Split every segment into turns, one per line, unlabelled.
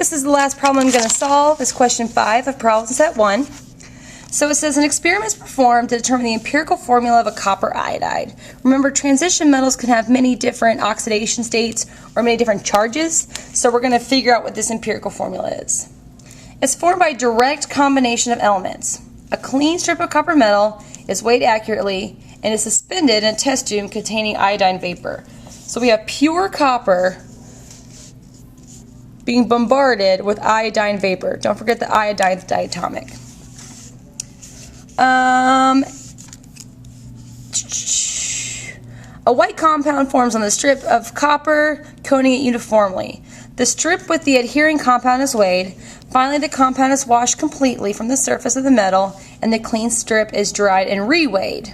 This is the last problem I'm going to solve. It's question 5 of problem set 1. So it says an experiment is performed to determine the empirical formula of a copper iodide. Remember, transition metals can have many different oxidation states or many different charges, so we're going to figure out what this empirical formula is. It's formed by a direct combination of elements. A clean strip of copper metal is weighed accurately and is suspended in a test tube containing iodine vapor. So we have pure copper being bombarded with iodine vapor. Don't forget the iodine is diatomic. A white compound forms on the strip of copper, coating it uniformly. The strip with the adhering compound is weighed. Finally, the compound is washed completely from the surface of the metal, and the clean strip is dried and reweighed.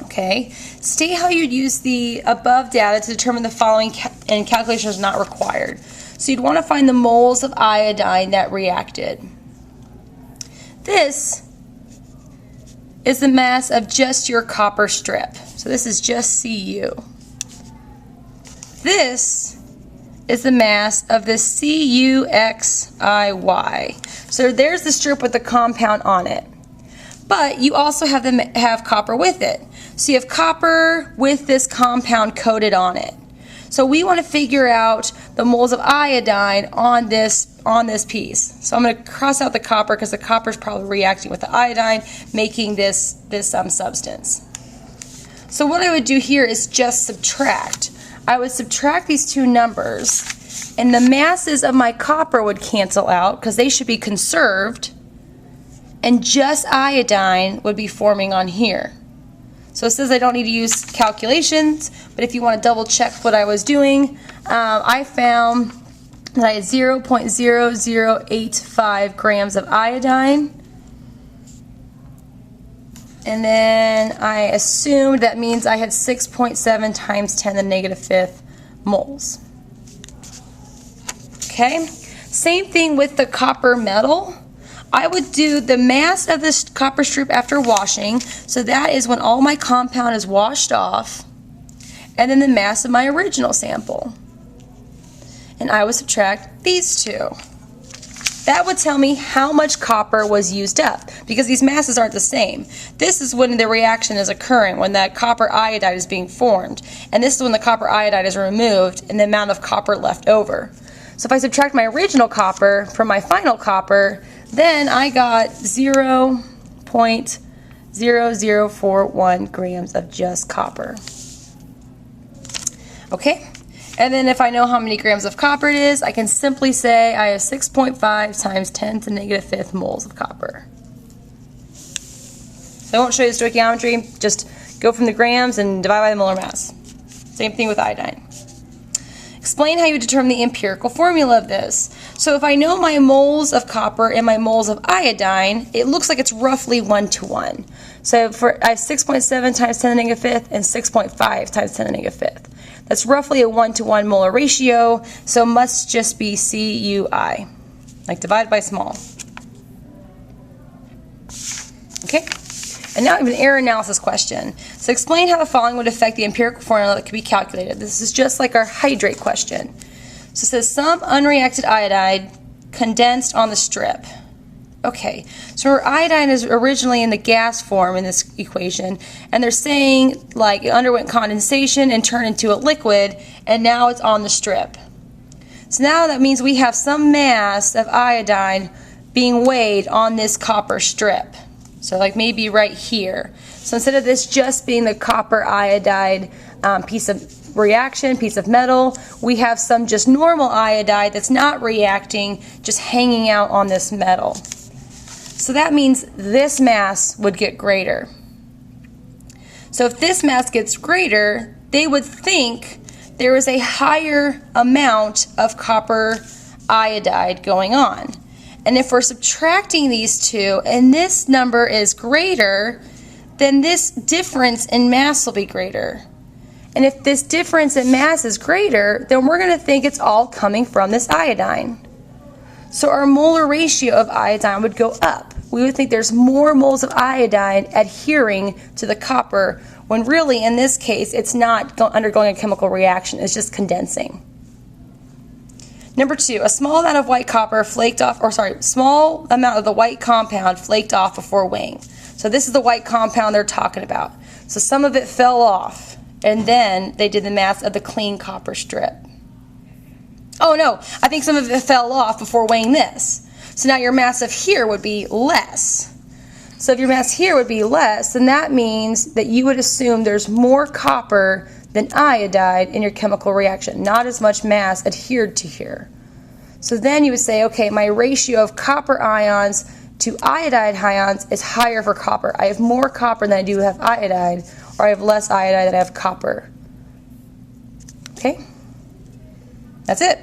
Okay, state how you'd use the above data to determine the following, and calculations are not required. So you'd want to find the moles of iodine that reacted. This is the mass of just your copper strip. So this is just Cu. This is the mass of the CuXIY. So there's the strip with the compound on it. But you also have copper with it. So you have copper with this compound coated on it. So we want to figure out the moles of iodine on this piece. So I'm going to cross out the copper because the copper is probably reacting with the iodine, making this substance. So what I would do here is just subtract. I would subtract these two numbers, and the masses of my copper would cancel out because they should be conserved, and just iodine would be forming on here. So it says I don't need to use calculations, but if you want to double check what I was doing, I found that I had 0.0085 grams of iodine. And then I assumed that means I had 6.7 times 10 to the negative fifth moles. Okay, same thing with the copper metal. I would do the mass of this copper strip after washing, so that is when all my compound is washed off, and then the mass of my original sample. And I would subtract these two. That would tell me how much copper was used up, because these masses aren't the same. This is when the reaction is occurring, when that copper iodide is being formed, and this is when the copper iodide is removed and the amount of copper left over. So if I subtract my original copper from my final copper, then I got 0.0041 grams of just copper. Okay, and then if I know how many grams of copper it is, I can simply say I have 6.5 times 10 to the negative fifth moles of copper. So I won't show you the stoichiometry, just go from the grams and divide by the molar mass. Same thing with iodine. Explain how you determine the empirical formula of this. So if I know my moles of copper and my moles of iodine, it looks like it's roughly 1-to-1. So I have 6.7 times 10 to the negative fifth and 6.5 times 10 to the negative fifth. That's roughly a 1-to-1 molar ratio, so it must just be CuI, like divided by small. Okay? And now we have an error analysis question. So explain how the following would affect the empirical formula that could be calculated. This is just like our hydrate question. So it says some unreacted iodide condensed on the strip. Okay, so our iodine is originally in the gas form in this equation, and they're saying like it underwent condensation and turned into a liquid, and now it's on the strip. So now that means we have some mass of iodine being weighed on this copper strip. So like maybe right here. So instead of this just being the copper iodide piece of metal, we have some just normal iodide that's not reacting, just hanging out on this metal. So that means this mass would get greater. So if this mass gets greater, they would think there is a higher amount of copper iodide going on. And if we're subtracting these two and this number is greater, then this difference in mass will be greater. And if this difference in mass is greater, then we're going to think it's all coming from this iodine. So our molar ratio of iodine would go up. We would think there's more moles of iodine adhering to the copper, when really in this case it's not undergoing a chemical reaction, it's just condensing. Number 2, a small amount of white copper flaked off, small amount of the white compound flaked off before weighing. So this is the white compound they're talking about. So some of it fell off, and then they did the math of the clean copper strip. Oh no, I think some of it fell off before weighing this. So now your mass of here would be less. So if your mass here would be less, then that means that you would assume there's more copper than iodide in your chemical reaction, not as much mass adhered to here. So then you would say, okay, my ratio of copper ions to iodide ions is higher for copper. I have more copper than I do have iodide, or I have less iodide than I have copper. Okay? That's it.